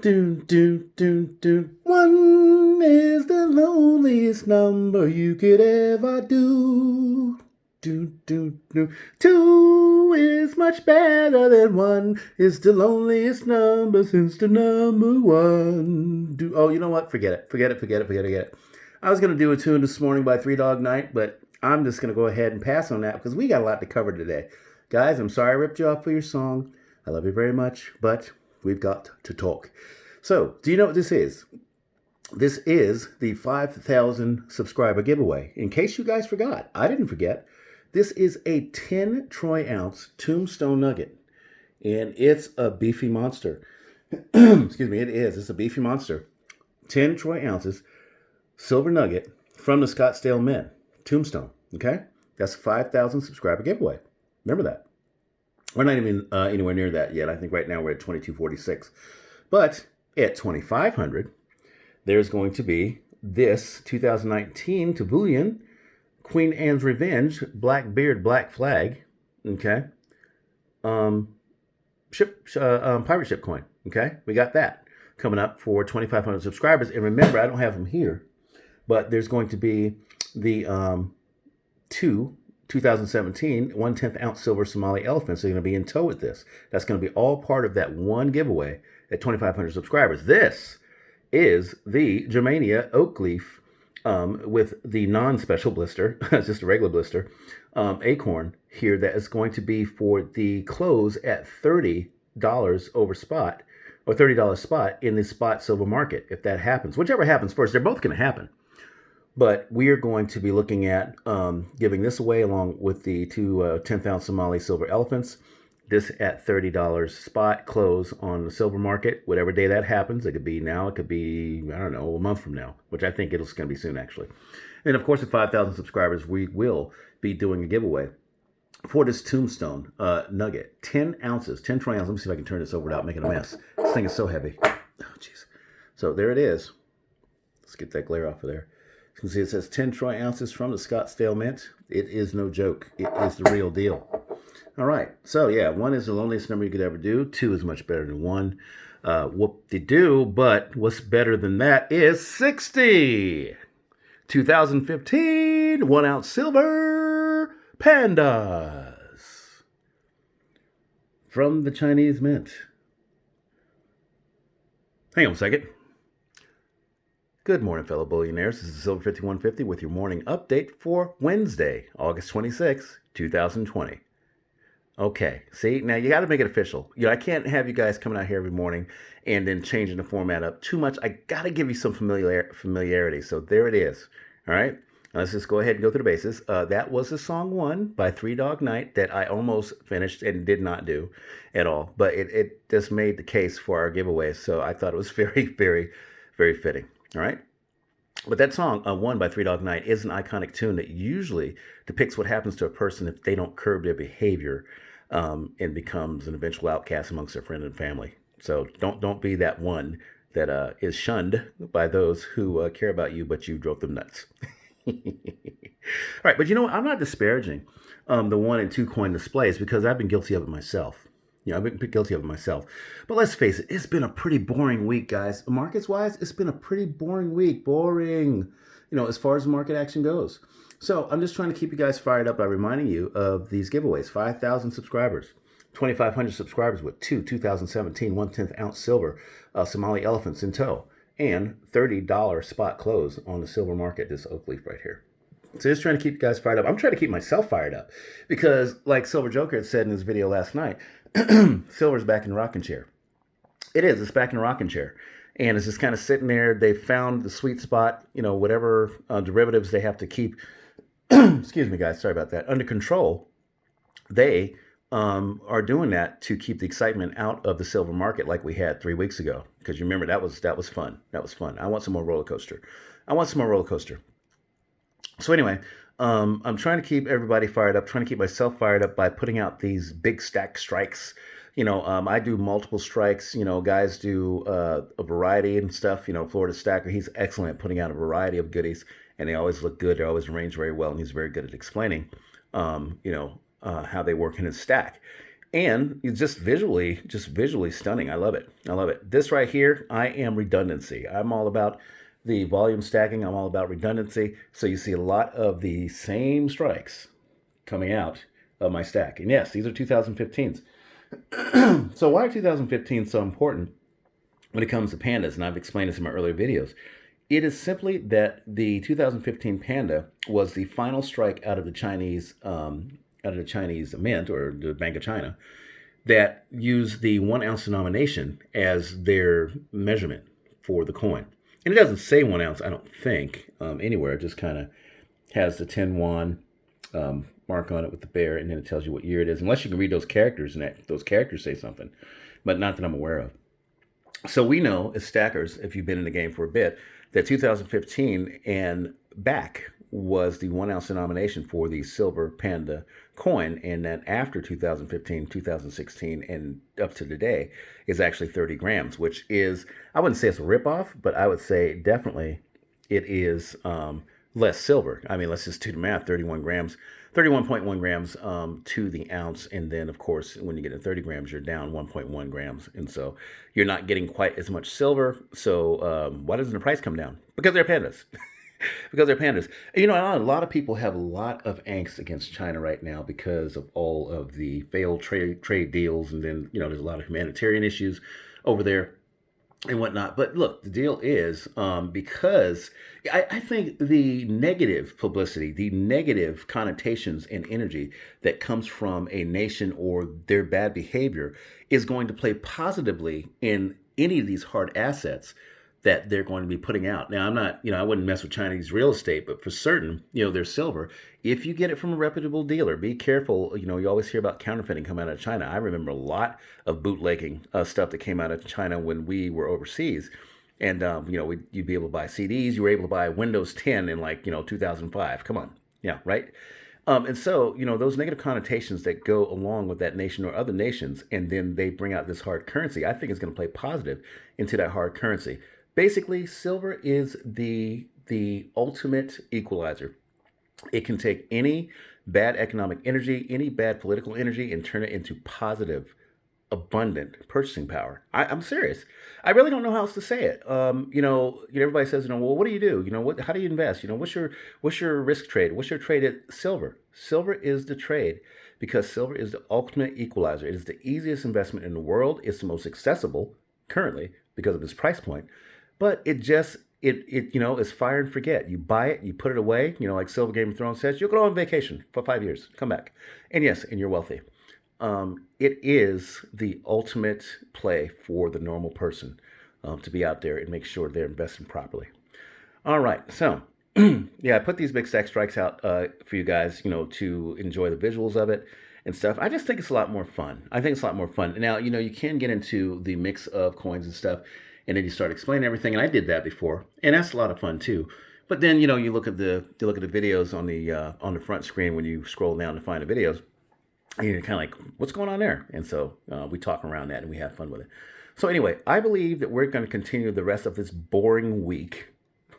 Doon, doon, doon, doon. One is the loneliest number you could ever do. Doon, doon, doon. Two is much better than one. It's the loneliest number since the number one. Oh, you know what? Forget it. Forget it. I was going to do a tune this morning by Three Dog Night, but I'm just going to go ahead and pass on that because we got a lot to cover today. Guys, I'm sorry I ripped you off for your song. I love you very much, but we've got to talk. So, do you know what this is? This is the 5,000 subscriber giveaway. In case you guys forgot, I didn't forget. This is a 10 troy ounce tombstone nugget, and it's a beefy monster. Excuse me, it is. It's a beefy monster. 10 troy ounces, silver nugget from the Scottsdale Mint, tombstone. Okay? That's a 5,000 subscriber giveaway. Remember that. We're not even anywhere near that yet. I think right now we're at 2246. But at 2,500, there's going to be this 2019 Tavulian Queen Anne's Revenge Black Beard Black Flag. Okay. Pirate ship coin. Okay. We got that coming up for 2,500 subscribers. And remember, I don't have them here, but there's going to be the 2017 1/10 ounce silver Somali elephants. They're going to be in tow with this. That's going to be all part of that one giveaway at 2,500 subscribers. This is the Germania oak leaf with the non-special blister, just a regular blister, acorn here that is going to be for the close at $30 over spot, or $30 spot in the spot silver market. If that happens, whichever happens first, they're both going to happen. But we are going to be looking at giving this away along with the two 10,000 Somali silver elephants. This at $30 spot close on the silver market, whatever day that happens. It could be now, it could be, I don't know, a month from now, which I think it's going to be soon, actually. And of course, at 5,000 subscribers, we will be doing a giveaway for this tombstone nugget. 10 ounces, 10 troy ounces. Let me see if I can turn this over without making a mess. This thing is so heavy. Oh, jeez. So there it is. Let's get that glare off of there. You can see it says 10 troy ounces from the Scottsdale Mint. It is no joke. It is the real deal. All right. So, yeah, 1 is the loneliest number you could ever do. 2 is much better than 1. Whoop-de-doo. But what's better than that is 60. 2015 1 ounce silver pandas from the Chinese Mint. Hang on a second. Good morning, fellow billionaires. This is Silver 5150 with your morning update for Wednesday, August 26, 2020. Okay, see, now you got to make it official. I can't have you guys coming out here every morning and then changing the format up too much. I got to give you some familiarity. So there it is. All right, let's just go ahead and go through the bases. That was the song 1 by Three Dog Night that I almost finished and did not do at all. But it just made the case for our giveaway. So I thought it was very, very, very fitting. All right. But that song, 1 by Three Dog Night, is an iconic tune that usually depicts what happens to a person if they don't curb their behavior and becomes an eventual outcast amongst their friends and family. So don't be that one that is shunned by those who care about you, but you drove them nuts. All right, but you know what? I'm not disparaging the 1 and 2 coin displays because I've been guilty of it myself. I've been guilty of it myself. But let's face it, it's been a pretty boring week, guys. Markets-wise, it's been a pretty boring week. Boring, as far as market action goes. So I'm just trying to keep you guys fired up by reminding you of these giveaways. 5,000 subscribers, 2,500 subscribers with 2017 1/10 ounce silver Somali elephants in tow, and $30 spot close on the silver market, this oak leaf right here. So just trying to keep you guys fired up. I'm trying to keep myself fired up because, like Silver Joker had said in his video last night, silver's back in the rocking chair. It is. It's back in the rocking chair. And it's just kind of sitting there. They found the sweet spot, whatever derivatives they have to keep, excuse me, guys, sorry about that, under control. They are doing that to keep the excitement out of the silver market like we had 3 weeks ago. Because you remember, that was fun. That was fun. I want some more roller coaster. So anyway, I'm trying to keep everybody fired up, trying to keep myself fired up by putting out these big stack strikes. I do multiple strikes. Guys do a variety and stuff. Florida Stacker, he's excellent at putting out a variety of goodies, and they always look good. They always arrange very well, and he's very good at explaining, how they work in his stack. And it's just visually stunning. I love it. I love it. This right here, I am redundancy. I'm all about the volume stacking. I'm all about redundancy. So you see a lot of the same strikes coming out of my stack. And yes, these are 2015s. So why are 2015 so important when it comes to pandas? And I've explained this in my earlier videos. It is simply that the 2015 panda was the final strike out of the Chinese mint or the Bank of China that used the 1 ounce denomination as their measurement for the coin. And it doesn't say 1 ounce, I don't think, anywhere. It just kind of has the 10 yuan mark on it with the bear, and then it tells you what year it is, unless you can read those characters, and those characters say something, but not that I'm aware of. So we know as stackers, if you've been in the game for a bit, that 2015 and back was the 1 ounce denomination for the silver panda coin, and then after 2015, 2016, and up to today is actually 30 grams, which is, I wouldn't say it's a ripoff, but I would say definitely it is less silver. I mean, let's just do the math: 31 grams, 31.1 grams to the ounce. And then, of course, when you get to 30 grams, you're down 1.1 grams. And so you're not getting quite as much silver. So why doesn't the price come down? Because they're pandas. Because they're pandas. And, you know, a lot of people have a lot of angst against China right now because of all of the failed trade deals. And then, you know, there's a lot of humanitarian issues over there and whatnot. But look, the deal is because I think the negative publicity, the negative connotations and energy that comes from a nation or their bad behavior is going to play positively in any of these hard assets that they're going to be putting out. Now, I'm not, you know, I wouldn't mess with Chinese real estate, but for certain, you know, their silver, if you get it from a reputable dealer, be careful. You know, you always hear about counterfeiting coming out of China. I remember a lot of bootlegging stuff that came out of China when we were overseas. And, you know, you'd be able to buy CDs. You were able to buy Windows 10 in like, you know, 2005. Come on. Yeah, right? And so, you know, those negative connotations that go along with that nation or other nations, and then they bring out this hard currency, I think is going to play positive into that hard currency. Basically, silver is the ultimate equalizer. It can take any bad economic energy, any bad political energy, and turn it into positive, abundant purchasing power. I'm serious. I really don't know how else to say it. Everybody says, you know, well, what do you do? You know, how do you invest? You know, what's your risk trade? What's your trade at silver? Silver is the trade because silver is the ultimate equalizer. It is the easiest investment in the world. It's the most accessible currently because of its price point. But it you know, is fire and forget. You buy it, you put it away. You know, like Silver Game of Thrones says, you'll go on vacation for 5 years, come back, and yes, and you're wealthy. It is the ultimate play for the normal person to be out there and make sure they're investing properly. All right, so yeah, I put these big stack strikes out for you guys, you know, to enjoy the visuals of it and stuff. I just think it's a lot more fun. I think it's a lot more fun. Now, you know, you can get into the mix of coins and stuff, and then you start explaining everything. And I did that before, and that's a lot of fun too. But then, you know, you look at the videos on the front screen when you scroll down to find the videos, and you're kind of like, what's going on there? And so we talk around that and we have fun with it. So anyway, I believe that we're going to continue the rest of this boring week.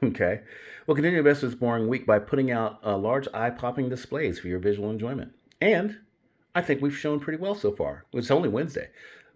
Okay, we'll continue the rest of this boring week by putting out large eye-popping displays for your visual enjoyment. And I think we've shown pretty well so far. It's only Wednesday.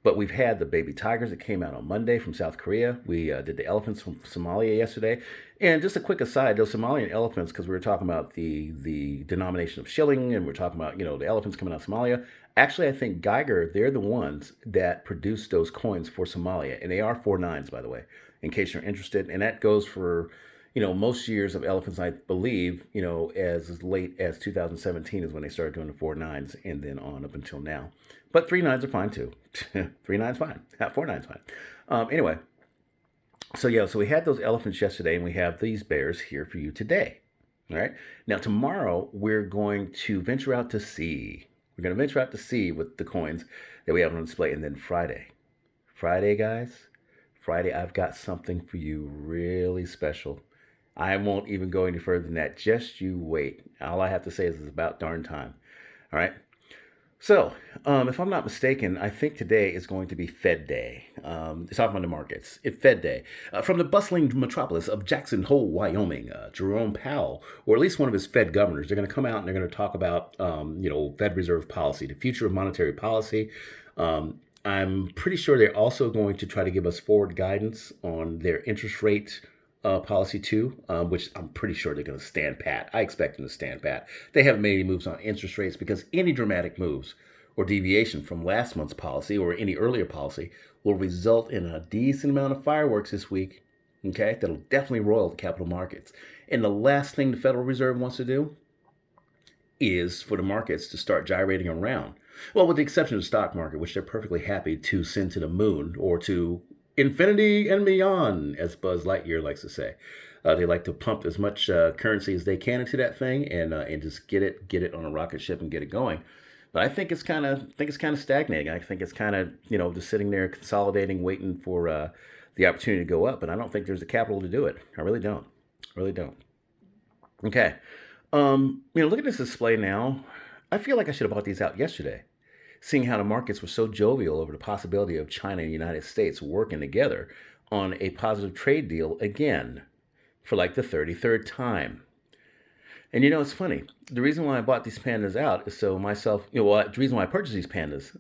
But we've had the baby tigers that came out on Monday from South Korea. We did the elephants from Somalia yesterday. And just a quick aside, those Somalian elephants, because we were talking about the denomination of shilling, and we're talking about, you know, the elephants coming out of Somalia. Actually, I think Geiger, they're the ones that produced those coins for Somalia. And they are 4.9s, by the way, in case you're interested. And that goes for, you know, most years of elephants, I believe, you know, as late as 2017 is when they started doing the 4.9s, and then on up until now. But 3.9s are fine too. 3.9's fine. 4.9's fine. Anyway, so we had those elephants yesterday, and we have these bears here for you today. All right. Now tomorrow we're going to venture out to sea. We're going to venture out to sea with the coins that we have on display, and then Friday, guys. Friday, I've got something for you really special. I won't even go any further than that. Just you wait. All I have to say is it's about darn time. All right. So, if I'm not mistaken, I think today is going to be Fed Day. Talking about the markets, it's Fed Day. From the bustling metropolis of Jackson Hole, Wyoming, Jerome Powell, or at least one of his Fed governors, they're going to come out and they're going to talk about, Fed Reserve policy, the future of monetary policy. I'm pretty sure they're also going to try to give us forward guidance on their interest rate policy too, which I'm pretty sure they're going to stand pat. I expect them to stand pat. They haven't made any moves on interest rates because any dramatic moves or deviation from last month's policy or any earlier policy will result in a decent amount of fireworks this week. Okay, that'll definitely roil the capital markets. And the last thing the Federal Reserve wants to do is for the markets to start gyrating around. Well, with the exception of the stock market, which they're perfectly happy to send to the moon or to infinity and beyond, as Buzz Lightyear likes to say. They like to pump as much currency as they can into that thing and just get it on a rocket ship and get it going. But I think it's kind of stagnating. I think it's kind of just sitting there consolidating, waiting for the opportunity to go up. But I don't think there's the capital to do it. I really don't. Really don't. Okay. Look at this display now. I feel like I should have bought these out yesterday, seeing how the markets were so jovial over the possibility of China and the United States working together on a positive trade deal again for like the 33rd time. And it's funny. The reason why I bought these pandas out is so myself, the reason why I purchased these pandas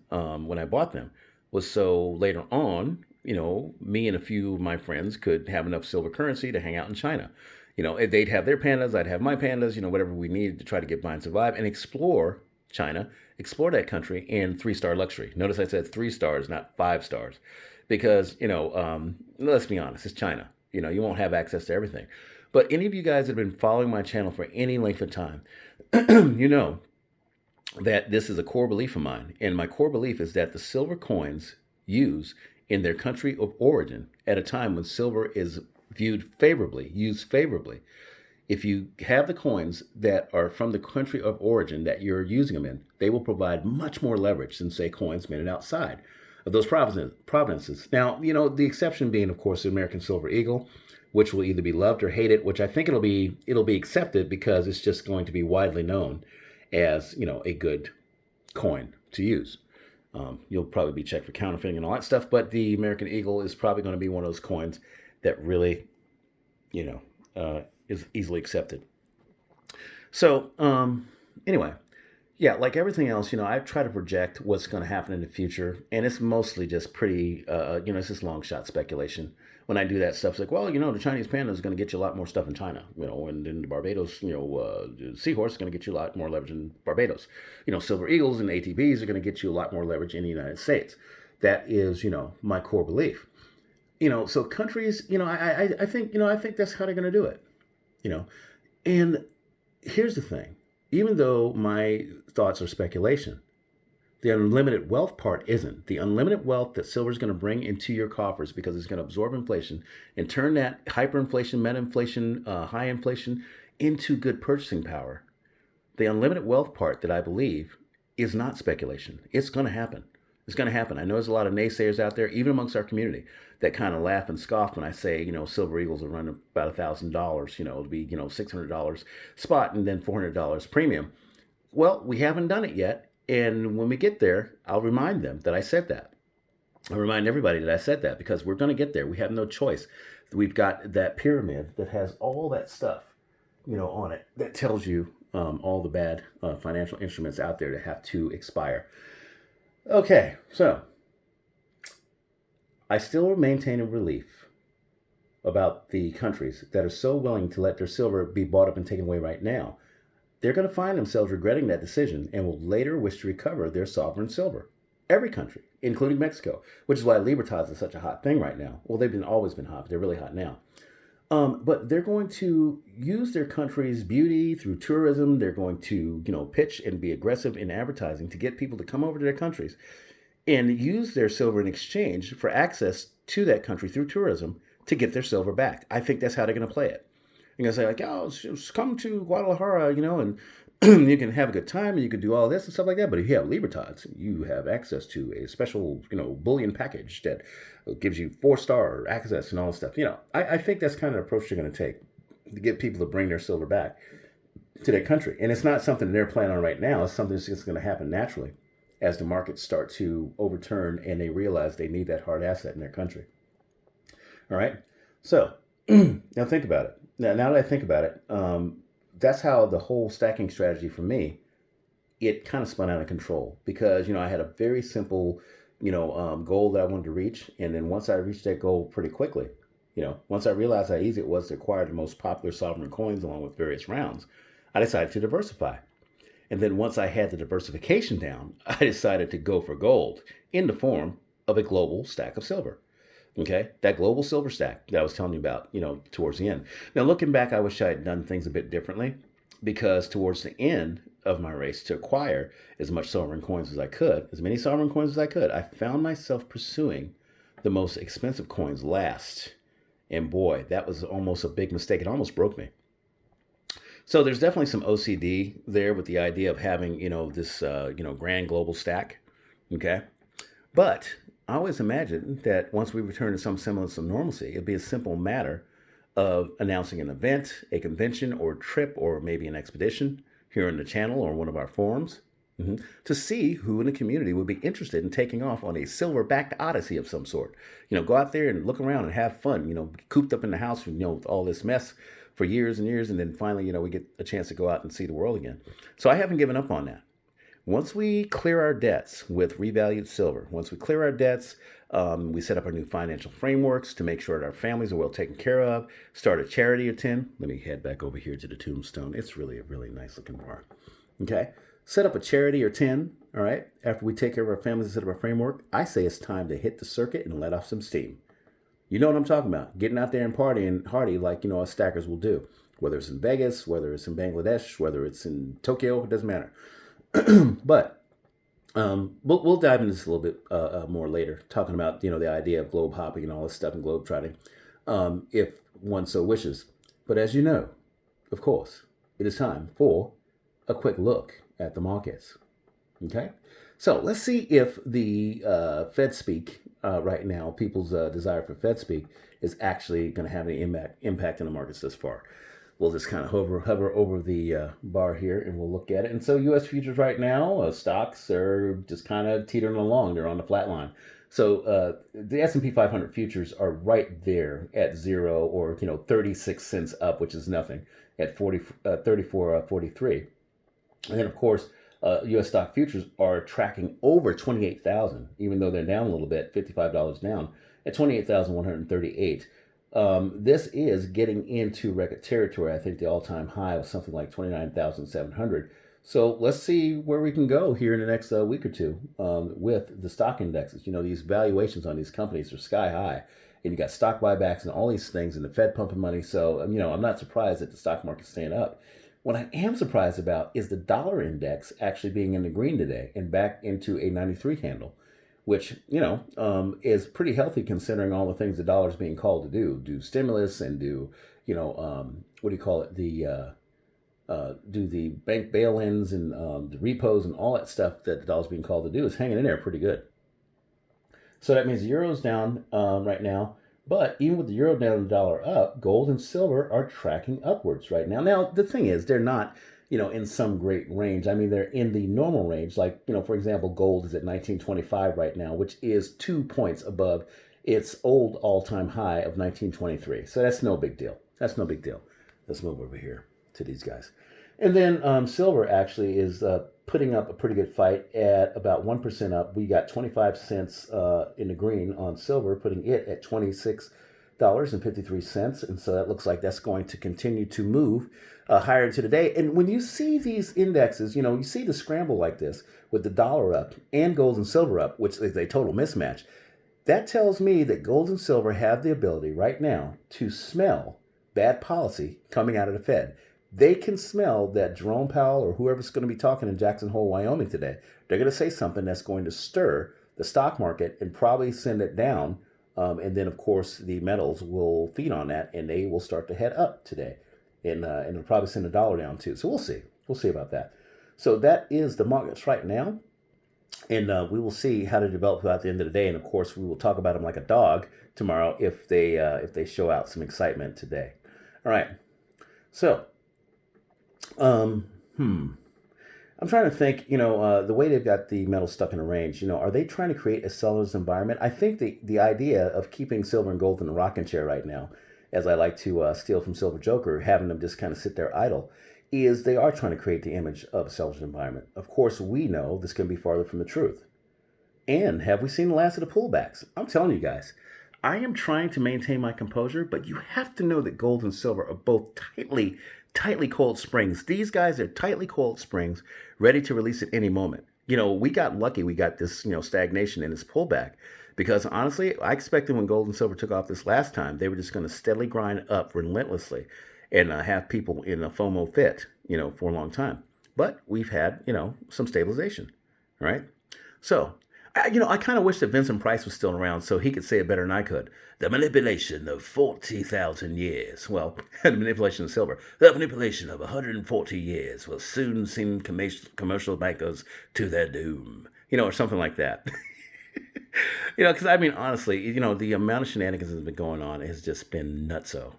when I bought them was so later on, me and a few of my friends could have enough silver currency to hang out in China. They'd have their pandas, I'd have my pandas, whatever we needed to try to get by and survive and explore China, explore that country in 3-star luxury. Notice I said 3 stars, not 5 stars, because, let's be honest, it's China. You won't have access to everything. But any of you guys that have been following my channel for any length of time, you know that this is a core belief of mine. And my core belief is that the silver coins used in their country of origin at a time when silver is used favorably. If you have the coins that are from the country of origin that you're using them in, they will provide much more leverage than, say, coins minted outside of those provinces. Now, the exception being, of course, the American Silver Eagle, which will either be loved or hated, which I think it'll be accepted because it's just going to be widely known as, a good coin to use. You'll probably be checked for counterfeiting and all that stuff, but the American Eagle is probably going to be one of those coins that really, is easily accepted. So, anyway, yeah, like everything else, I try to project what's going to happen in the future, and it's mostly just pretty, it's just long shot speculation. When I do that stuff, it's like, well, the Chinese panda is going to get you a lot more stuff in China, and then the Barbados, the seahorse is going to get you a lot more leverage in Barbados. Silver eagles and ATBs are going to get you a lot more leverage in the United States. That is, my core belief. So countries, I think that's how they're going to do it. And here's the thing. Even though my thoughts are speculation, the unlimited wealth part isn't. The unlimited wealth that silver is going to bring into your coffers because it's going to absorb inflation and turn that hyperinflation, meta-inflation, high inflation into good purchasing power. The unlimited wealth part that I believe is not speculation. It's going to happen. It's going to happen. I know there's a lot of naysayers out there, even amongst our community, that kind of laugh and scoff when I say, silver eagles are running about $1,000, it'll be, $600 spot and then $400 premium. Well, we haven't done it yet. And when we get there, I'll remind them that I said that. I'll remind everybody that I said that because we're going to get there. We have no choice. We've got that pyramid that has all that stuff, on it that tells you all the bad financial instruments out there that have to expire. Okay, so I still maintain a relief about the countries that are so willing to let their silver be bought up and taken away right now. They're going to find themselves regretting that decision and will later wish to recover their sovereign silver. Every country, including Mexico, which is why Libertas is such a hot thing right now. Well, they've always been hot, but they're really hot now. But they're going to use their country's beauty through tourism. They're going to, pitch and be aggressive in advertising to get people to come over to their countries and use their silver in exchange for access to that country through tourism to get their silver back. I think that's how they're going to play it. You're going to say like, oh, just come to Guadalajara, and you can have a good time and you can do all this and stuff like that. But if you have Libertas, you have access to a special, bullion package that gives you 4-star access and all this stuff. I think that's kind of the approach they're going to take to get people to bring their silver back to their country. And it's not something they're planning on right now. It's something that's just going to happen naturally as the markets start to overturn and they realize they need that hard asset in their country. All right. So now think about it. Now that I think about it, that's how the whole stacking strategy for me, it kind of spun out of control because, I had a very simple, goal that I wanted to reach. And then once I reached that goal pretty quickly, once I realized how easy it was to acquire the most popular sovereign coins along with various rounds, I decided to diversify. And then once I had the diversification down, I decided to go for gold in the form of a global stack of silver. Okay, that global silver stack that I was telling you about, towards the end. Now, looking back, I wish I had done things a bit differently because towards the end of my race to acquire as much sovereign coins as I could, as many sovereign coins as I could, I found myself pursuing the most expensive coins last. And boy, that was almost a big mistake. It almost broke me. So there's definitely some OCD there with the idea of having, this, grand global stack. Okay. But I always imagined that once we return to some semblance of normalcy, it'd be a simple matter of announcing an event, a convention or trip, or maybe an expedition here in the channel or one of our forums to see who in the community would be interested in taking off on a silver-backed odyssey of some sort. Go out there and look around and have fun, cooped up in the house, with all this mess for years and years. And then finally, we get a chance to go out and see the world again. So I haven't given up on that. Once we clear our debts with revalued silver, once we clear our debts, we set up our new financial frameworks to make sure that our families are well taken care of, start a charity or 10. Let me head back over here to the tombstone. It's really a really nice looking bar. Okay. Set up a charity or 10. All right. After we take care of our families and set up our framework, I say it's time to hit the circuit and let off some steam. You know what I'm talking about. Getting out there and partying hardy like, us stackers will do. Whether it's in Vegas, whether it's in Bangladesh, whether it's in Tokyo, it doesn't matter. But we'll dive into this a little bit more later, talking about the idea of globe hopping and all this stuff and globe trotting, if one so wishes. But as you know, of course, it is time for a quick look at the markets. Okay, so let's see if the Fed speak right now, people's desire for Fed speak, is actually going to have any impact on the markets this far. We'll just kind of hover over the bar here and we'll look at it. And so U.S. futures right now, stocks are just kind of teetering along. They're on the flat line. So the S&P 500 futures are right there at zero or, 36 cents up, which is nothing, at 34.43. And then, of course, U.S. stock futures are tracking over 28,000, even though they're down a little bit, $55 down, at 28,138. This is getting into record territory. I think the all-time high was something like 29,700. So let's see where we can go here in the next week or two with the stock indexes. These valuations on these companies are sky high. And you got stock buybacks and all these things and the Fed pumping money. So, I'm not surprised that the stock market's staying up. What I am surprised about is the dollar index actually being in the green today and back into a 93 handle, which, is pretty healthy considering all the things the dollar's being called to do stimulus and do the bank bail-ins and the repos and all that stuff that the dollar's being called to do is hanging in there pretty good. So that means the euro's down right now. But even with the euro down and the dollar up, gold and silver are tracking upwards right now. Now, the thing is, they're not, in some great range. I mean, they're in the normal range. Like, for example, gold is at 1925 right now, which is 2 points above its old all-time high of 1923. So that's no big deal. Let's move over here to these guys. And then silver actually is putting up a pretty good fight at about 1% up. We got 25 cents in the green on silver, putting it at $26.53. And so that looks like that's going to continue to move higher into the day. And when you see these indexes, you see the scramble like this with the dollar up and gold and silver up, which is a total mismatch. That tells me that gold and silver have the ability right now to smell bad policy coming out of the Fed. They can smell that Jerome Powell or whoever's going to be talking in Jackson Hole, Wyoming today, they're going to say something that's going to stir the stock market and probably send it down. And then, of course, the metals will feed on that and they will start to head up today. And it'll probably send the dollar down too. So we'll see. We'll see about that. So that is the markets right now. And we will see how they develop throughout the end of the day. And, of course, we will talk about them like a dog tomorrow if they show out some excitement today. All right. So... I'm trying to think, the way they've got the metal stuck in a range, are they trying to create a seller's environment? I think the idea of keeping silver and gold in the rocking chair right now, as I like to steal from Silver Joker, having them just kind of sit there idle, is they are trying to create the image of a seller's environment. Of course, we know this can be farther from the truth. And have we seen the last of the pullbacks? I'm telling you guys, I am trying to maintain my composure, but you have to know that gold and silver are both tightly coiled springs. These guys are tightly coiled springs, ready to release at any moment. We got lucky. We got this, stagnation in this pullback because honestly, I expected when gold and silver took off this last time, they were just going to steadily grind up relentlessly and have people in a FOMO fit, for a long time. But we've had, some stabilization, right? So I kind of wish that Vincent Price was still around so he could say it better than I could. The manipulation of 40,000 years. Well, the manipulation of silver. The manipulation of 140 years will soon send commercial bankers to their doom. Or something like that. Because honestly, the amount of shenanigans that's been going on has just been nutso.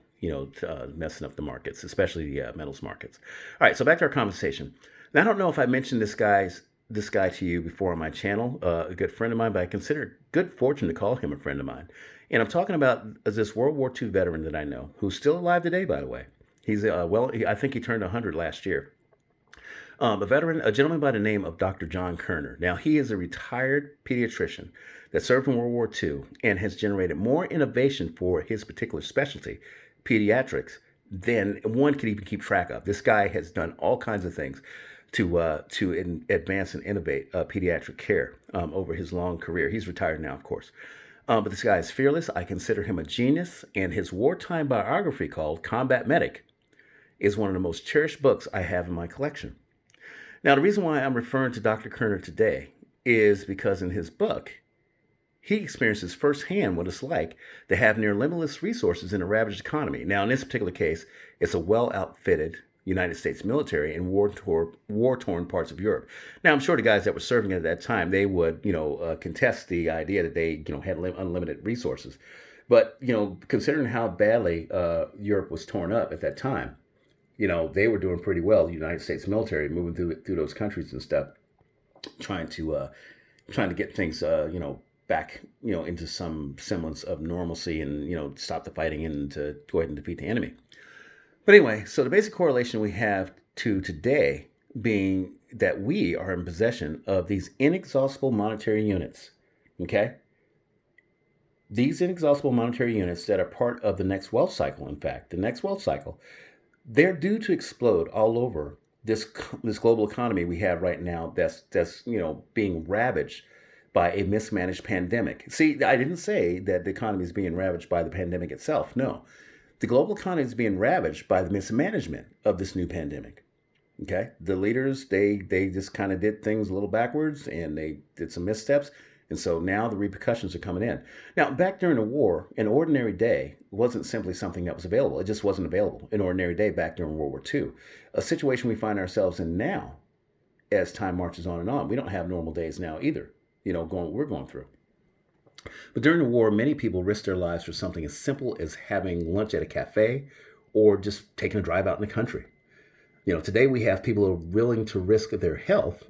Messing up the markets, especially the metals markets. All right, so back to our conversation. Now, I don't know if I mentioned this guy to you before on my channel, a good friend of mine, but I consider it good fortune to call him a friend of mine. And I'm talking about this World War II veteran that I know, who's still alive today, by the way. He's, I think he turned 100 last year. A gentleman by the name of Dr. John Kerner. Now, he is a retired pediatrician that served in World War II and has generated more innovation for his particular specialty, pediatrics, than one could even keep track of. This guy has done all kinds of things to advance and innovate pediatric care over his long career. He's retired now, of course. But this guy is fearless. I consider him a genius, and his wartime biography called Combat Medic is one of the most cherished books I have in my collection. Now, the reason why I'm referring to Dr. Kerner today is because in his book, he experiences firsthand what it's like to have near limitless resources in a ravaged economy. Now, in this particular case, it's a well-outfitted United States military in war-torn parts of Europe. Now, I'm sure the guys that were serving at that time, they would, contest the idea that they, had unlimited resources. But, considering how badly Europe was torn up at that time, they were doing pretty well. The United States military moving through those countries and stuff, trying to get things, back, into some semblance of normalcy and, stop the fighting and to go ahead and defeat the enemy. But anyway, so the basic correlation we have to today being that we are in possession of these inexhaustible monetary units, okay? These inexhaustible monetary units that are part of the next wealth cycle, in fact, the next wealth cycle, they're due to explode all over this global economy we have right now that's being ravaged by a mismanaged pandemic. See, I didn't say that the economy is being ravaged by the pandemic itself. No. The global economy is being ravaged by the mismanagement of this new pandemic. Okay? The leaders, they just kind of did things a little backwards and they did some missteps. And so now the repercussions are coming in. Now, back during the war, an ordinary day wasn't simply something that was available. It just wasn't available. An ordinary day back during World War II. A situation we find ourselves in now as time marches on and on. We don't have normal days now either, we're going through. But during the war, many people risked their lives for something as simple as having lunch at a cafe or just taking a drive out in the country. Today we have people who are willing to risk their health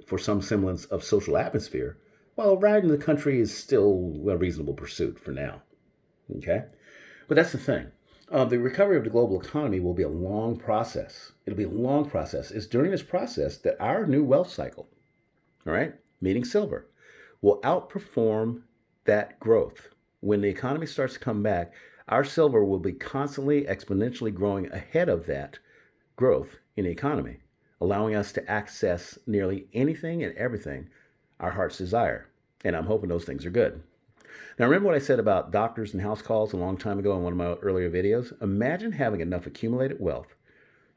for some semblance of social atmosphere, while a ride in the country is still a reasonable pursuit for now. Okay? But that's the thing. The recovery of the global economy will be a long process. It'll be a long process. It's during this process that our new wealth cycle, all right, meaning silver, will outperform that growth. When the economy starts to come back, our silver will be constantly exponentially growing ahead of that growth in the economy, allowing us to access nearly anything and everything our hearts desire. And I'm hoping those things are good. Now, remember what I said about doctors and house calls a long time ago in one of my earlier videos? Imagine having enough accumulated wealth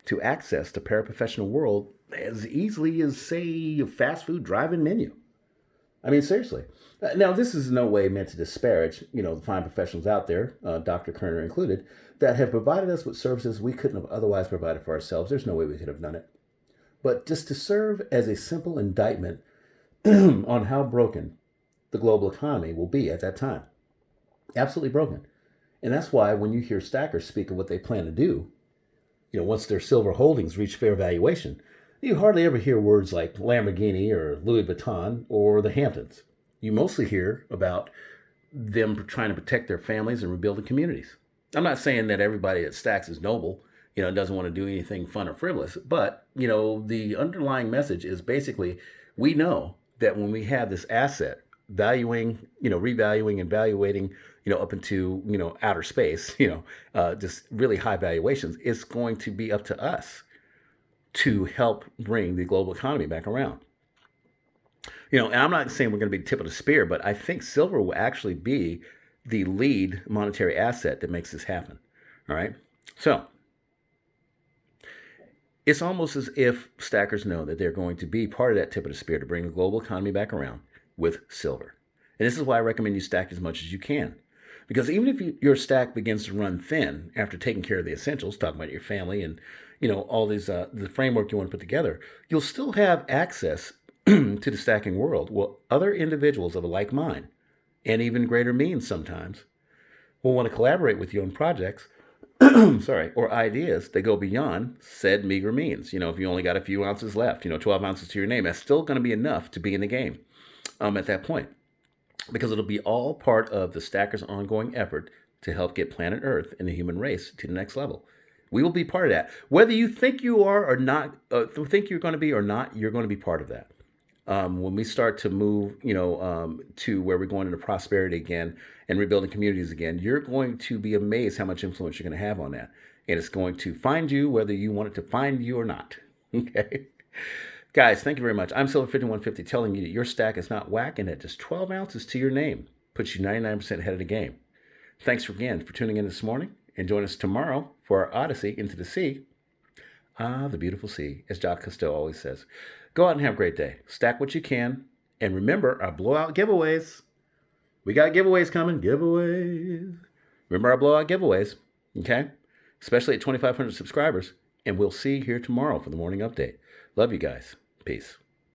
to access the paraprofessional world as easily as, say, a fast food drive-in menu. Seriously. Now, this is in no way meant to disparage, the fine professionals out there, Dr. Kerner included, that have provided us with services we couldn't have otherwise provided for ourselves. There's no way we could have done it. But just to serve as a simple indictment on how broken the global economy will be at that time. Absolutely broken. And that's why when you hear stackers speak of what they plan to do, once their silver holdings reach fair valuation, You hardly ever hear words like Lamborghini or Louis Vuitton or the Hamptons. You mostly hear about them trying to protect their families and rebuilding communities. I'm not saying that everybody at Stacks is noble, doesn't want to do anything fun or frivolous, but, the underlying message is basically we know that when we have this asset valuing, revaluing and valuating, up into, outer space, just really high valuations, it's going to be up to us to help bring the global economy back around. And I'm not saying we're going to be tip of the spear, but I think silver will actually be the lead monetary asset that makes this happen. All right. So it's almost as if stackers know that they're going to be part of that tip of the spear to bring the global economy back around with silver. And this is why I recommend you stack as much as you can. Because even if your stack begins to run thin after taking care of the essentials, talking about your family and all these the framework you want to put together, you'll still have access to the stacking world. Well, other individuals of a like mind and even greater means sometimes will want to collaborate with you on projects, sorry, or ideas that go beyond said meager means. If you only got a few ounces left, 12 ounces to your name, that's still going to be enough to be in the game at that point, because it'll be all part of the Stackers' ongoing effort to help get planet Earth and the human race to the next level. We will be part of that. Whether you think you are or not, think you're going to be or not, you're going to be part of that. When we start to move, to where we're going into prosperity again and rebuilding communities again, you're going to be amazed how much influence you're going to have on that. And it's going to find you whether you want it to find you or not. Okay? Guys, thank you very much. I'm Silver5150 telling you that your stack is not whack and that just 12 ounces to your name puts you 99% ahead of the game. Thanks again for tuning in this morning, and join us tomorrow for our Odyssey into the sea. Ah, the beautiful sea, as Jacques Cousteau always says. Go out and have a great day. Stack what you can. And remember our blowout giveaways. We got giveaways coming. Giveaways. Remember our blowout giveaways. Okay? Especially at 2,500 subscribers. And we'll see you here tomorrow for the morning update. Love you guys. Peace.